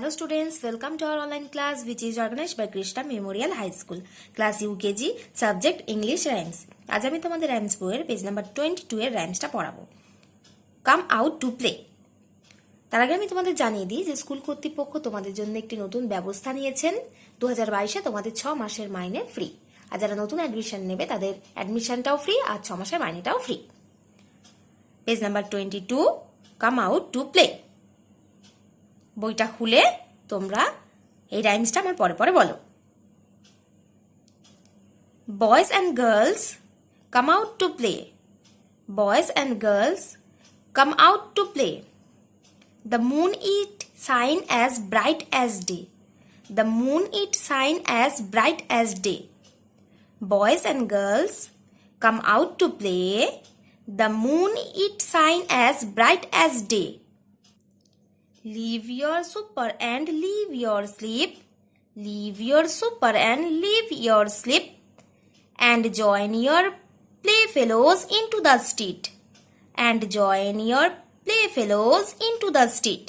Hello students, welcome to our online class which is organized by Krishna Memorial High School, class UKG, subject English rhymes. আজ আমি তোমাদের rhymes বইয়ের page number 22 এর rhymesটা পড়াবো। Come out to play. তার আগে আমি তোমাদের জানিয়ে দিই যে স্কুল কর্তৃপক্ষ তোমাদের জন্য একটি নতুন ব্যবস্থা নিয়েছেন। 2022 এ তোমাদের 6 মাসের মাইনে ফ্রি। আর যারা নতুন অ্যাডমিশন নেবে তাদের অ্যাডমিশনটাও ফ্রি আর 6 মাসের মাইনেটাও free. Page number 22, Come out to play. বইটা খুলে তোমরা এই রাইমসটা আমার পরে পরে বলো। Boys and girls, come out to play. Boys and girls, come out to play. The moon it shine as bright as day. The moon it shine as bright as day. Boys and girls, come out to play. The moon it shine as bright as day. Leave your super and leave your sleep. Leave your super and leave your sleep. And join your playfellows into the street. And join your playfellows into the street.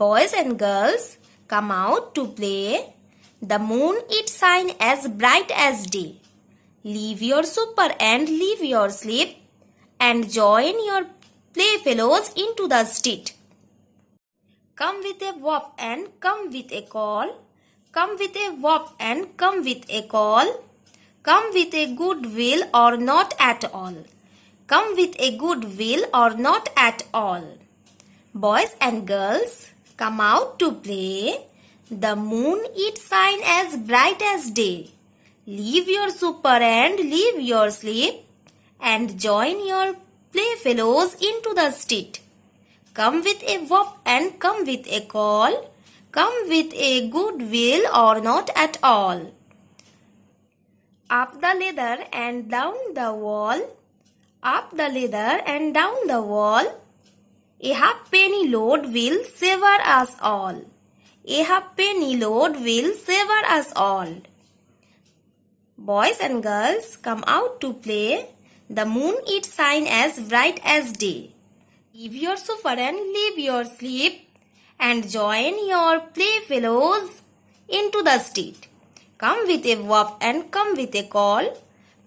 Boys and girls, come out to play. The moon it shine as bright as day. Leave your super and leave your sleep. And join your playfellows into the street. Come with a whoop and come with a call. Come with a whoop and come with a call. Come with a good will or not at all. Come with a good will or not at all. Boys and girls, come out to play. The moon it shine as bright as day. Leave your super and leave your sleep. And join your playfellows into the street. Come with a whoop and come with a call. Come with a good will or not at all. Up the ladder and down the wall. Up the ladder and down the wall. A halfpenny load will savour us all. A halfpenny load will savour us all. Boys and girls, come out to play. The moon it shine as bright as day. Leave your super and leave your sleep. And join your playfellows into the street. Come with a whoop and come with a call.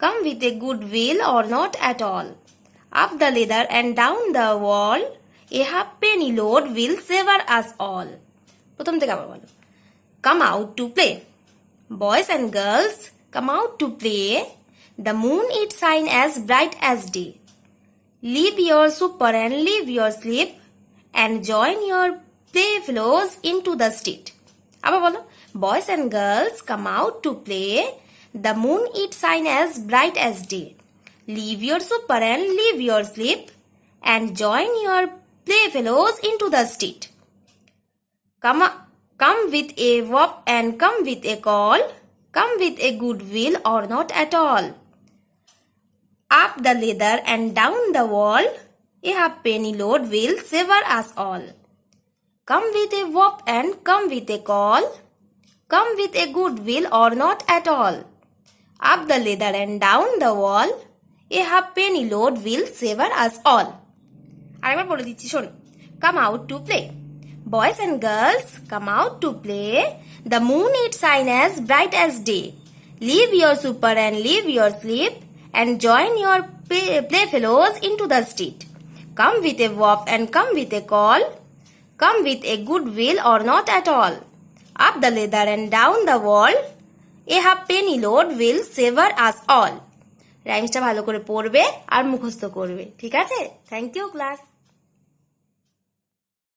Come with a good will or not at all. Up the ladder and down the wall. A halfpenny load will savour us all. প্রথম থেকে আবার বলো। Come out to play. Boys and girls, come out to play. The moon it shine as bright as day. Leave your super and leave your sleep. And join your playfellows into the street. আবার বলো। Boys and girls, come out to play. The moon it shine as bright as day. Leave your super and leave your sleep. And join your playfellows into the street. Come with a whoop and come with a call. Come with a good will or not at all. Up the ladder and down the wall. A halfpenny load will savour us all. Come with a whoop and come with a call. Come with a good will or not at all. Up the ladder and down the wall. A halfpenny load will savour us all. আরেকবার বলে দিচ্ছি শোনো। Come out to play. Boys and girls, come out to play. The moon it shine as bright as day. Leave your super and leave your sleep. And join your playfellows into the street. Come with a whoop and come with a call. Come with a good will or not at all. Up the ladder and down the wall. A halfpenny load will savour us all. রাইমসটা ভালো করে পড়বে আর মুখস্থ করবে, ঠিক আছে? Thank you class.